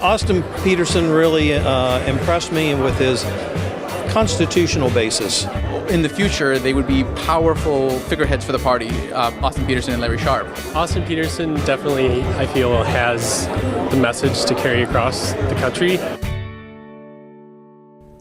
Austin Petersen really impressed me with his constitutional basis. In the future, they would be powerful figureheads for the party, Austin Petersen and Larry Sharpe. Austin Petersen definitely, I feel, has the message to carry across the country.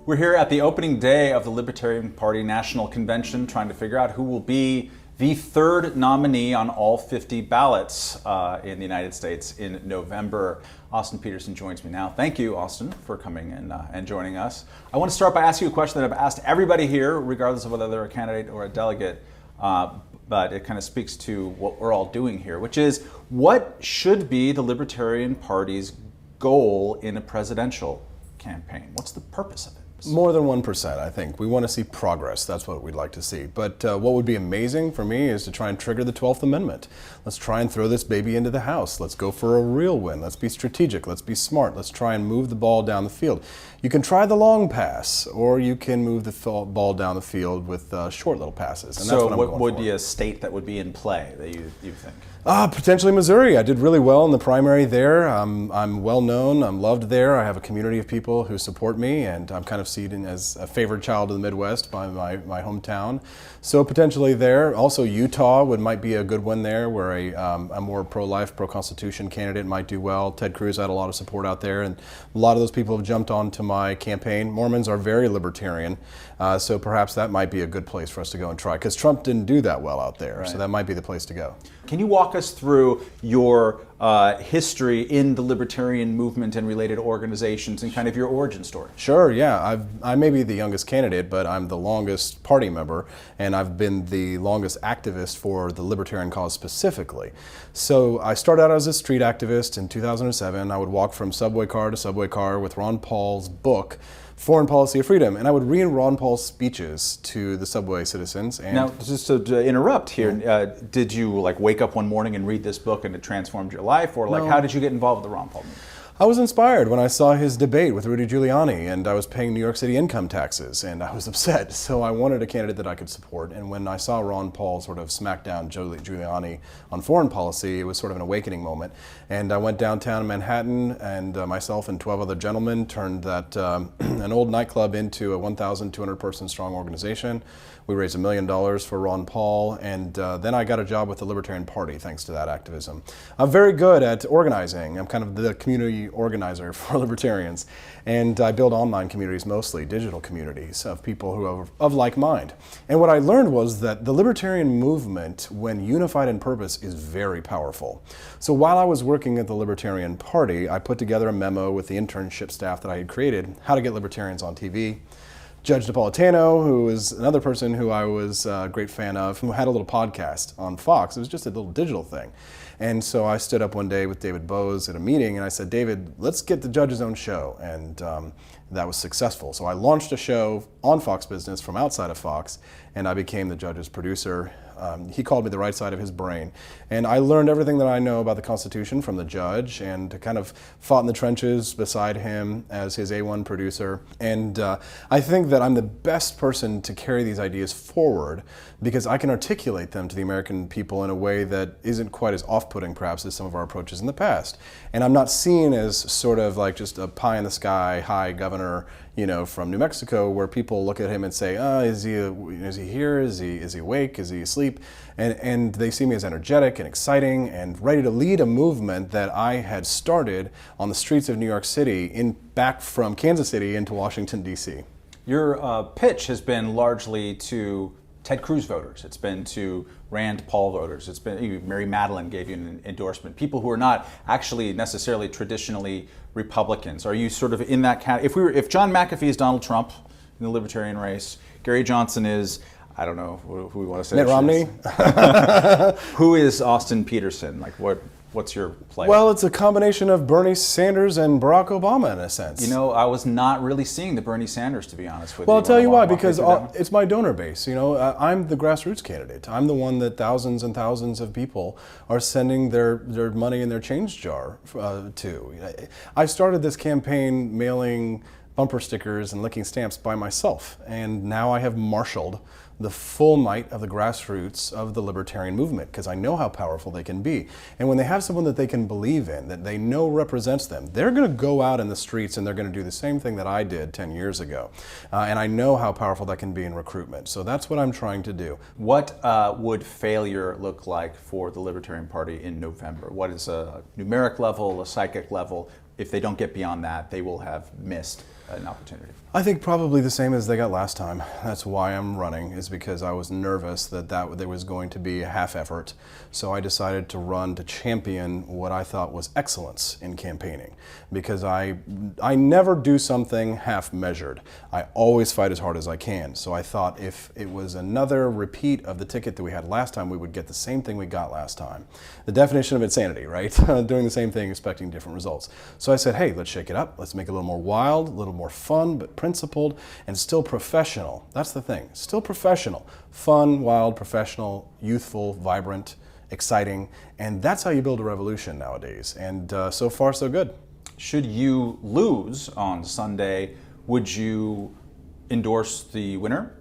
We're here at the opening day of the Libertarian Party National Convention trying to figure out who will be the third nominee on all 50 ballots in the United States in November. Austin Petersen joins me now. Thank you, Austin, for coming and joining us. I want to start by asking you a question that I've asked everybody here, regardless of whether they're a candidate or a delegate, but it kind of speaks to what we're all doing here, which is what should be the Libertarian Party's goal in a presidential campaign? What's the purpose of it? More than 1%, I think. We want to see progress. That's what we'd like to see. But what would be amazing for me is to try and trigger the 12th Amendment. Let's try and throw this baby into the House. Let's go for a real win. Let's be strategic. Let's be smart. Let's try and move the ball down the field. You can try the long pass, or you can move the ball down the field with short little passes. And so what would be a state that would be in play that you think? Potentially Missouri. I did really well in the primary there. I'm well known. I'm loved there. I have a community of people who support me, and I'm kind of seen as a favored child of the Midwest by my hometown. So potentially there. Also Utah might be a good one there, where a more pro-life, pro-constitution candidate might do well. Ted Cruz had a lot of support out there, and a lot of those people have jumped onto my campaign. Mormons are very libertarian, so perhaps that might be a good place for us to go and try, because Trump didn't do that well out there, right. So that might be the place to go. Can you walk us through your history in the libertarian movement and related organizations and kind of your origin story? Sure, yeah. I may be the youngest candidate, but I'm the longest party member, and I've been the longest activist for the libertarian cause specifically. So I started out as a street activist in 2007. I would walk from subway car to subway car with Ron Paul's book, Foreign Policy of Freedom, and I would read Ron Paul's speeches to the subway citizens. And now, just to interrupt here, did you wake up one morning and read this book and it transformed your life, or No. how did you get involved with the Ron Paul movement? I was inspired when I saw his debate with Rudy Giuliani, and I was paying New York City income taxes, and I was upset. So I wanted a candidate that I could support. And when I saw Ron Paul sort of smack down Giuliani on foreign policy, it was sort of an awakening moment. And I went downtown in Manhattan, and myself and 12 other gentlemen turned that an old nightclub into a 1,200 person strong organization. We raised $1 million for Ron Paul, and then I got a job with the Libertarian Party thanks to that activism. I'm very good at organizing. I'm kind of the community organizer for libertarians, and I build online communities, mostly digital communities of people who are of like mind. And what I learned was that the libertarian movement, when unified in purpose, is very powerful. So while I was working at the Libertarian Party, I put together a memo with the internship staff that I had created, how to get libertarians on TV. Judge Napolitano, who is another person who I was a great fan of, who had a little podcast on Fox. It was just a little digital thing. And so I stood up one day with David Bose at a meeting, and I said, David, let's get the Judge's own show. And that was successful. So I launched a show on Fox Business from outside of Fox, and I became the Judge's producer. He called me the right side of his brain. And I learned everything that I know about the Constitution from the Judge, and kind of fought in the trenches beside him as his A1 producer. And I think that I'm the best person to carry these ideas forward, because I can articulate them to the American people in a way that isn't quite as off-putting perhaps as some of our approaches in the past. And I'm not seen as sort of like just a pie-in-the-sky, high governor, from New Mexico, where people look at him and say, is he here? Is he awake? Is he asleep? And they see me as energetic and exciting and ready to lead a movement that I had started on the streets of New York City, back from Kansas City into Washington, D.C. Your pitch has been largely to Ted Cruz voters. It's been to Rand Paul voters. It's been Mary Matalin gave you an endorsement. People who are not actually necessarily traditionally Republicans. Are you sort of in that category? If John McAfee is Donald Trump in the Libertarian race, Gary Johnson is, I don't know who we want to say. Mitt Romney. Who is Austin Petersen? What's your play? Well, it's a combination of Bernie Sanders and Barack Obama in a sense. I was not really seeing the Bernie Sanders, to be honest with you. Well, I'll tell you why, because it's my donor base. I'm the grassroots candidate. I'm the one that thousands and thousands of people are sending their money in their change jar to. I started this campaign mailing bumper stickers and licking stamps by myself. And now I have marshaled the full might of the grassroots of the libertarian movement, because I know how powerful they can be. And when they have someone that they can believe in, that they know represents them, they're going to go out in the streets and they're going to do the same thing that I did 10 years ago. And I know how powerful that can be in recruitment. So that's what I'm trying to do. What would failure look like for the Libertarian Party in November? What is a numeric level, a psychic level? If they don't get beyond that, they will have missed an opportunity. I think probably the same as they got last time. That's why I'm running, is because I was nervous that there was going to be a half effort. So I decided to run to champion what I thought was excellence in campaigning, because I never do something half measured. I always fight as hard as I can. So I thought if it was another repeat of the ticket that we had last time, we would get the same thing we got last time. The definition of insanity, right? Doing the same thing, expecting different results. So I said, hey, let's shake it up. Let's make it a little more wild, a little more fun, but principled, and still professional. That's the thing. Still professional. Fun, wild, professional, youthful, vibrant, exciting. And that's how you build a revolution nowadays. And so far, so good. Should you lose on Sunday, would you endorse the winner?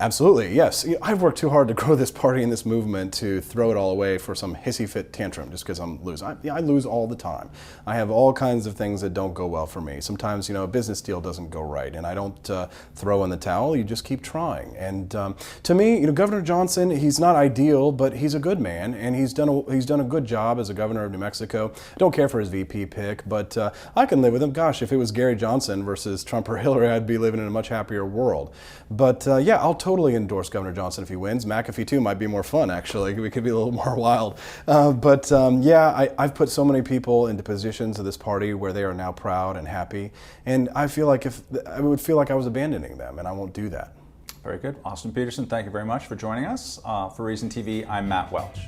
Absolutely, yes. I've worked too hard to grow this party and this movement to throw it all away for some hissy fit tantrum just because I'm losing. I lose all the time. I have all kinds of things that don't go well for me. Sometimes, a business deal doesn't go right, and I don't throw in the towel. You just keep trying. And to me, Governor Johnson, he's not ideal, but he's a good man, and he's done a good job as a governor of New Mexico. I don't care for his VP pick, but I can live with him. Gosh, if it was Gary Johnson versus Trump or Hillary, I'd be living in a much happier world. But yeah, I'll totally endorse Governor Johnson if he wins. McAfee too might be more fun, actually. We could be a little more wild. Yeah, I've put so many people into positions of this party where they are now proud and happy, and I feel like I would feel like I was abandoning them, and I won't do that. Very good. Austin Petersen, thank you very much for joining us. For Reason TV, I'm Matt Welch.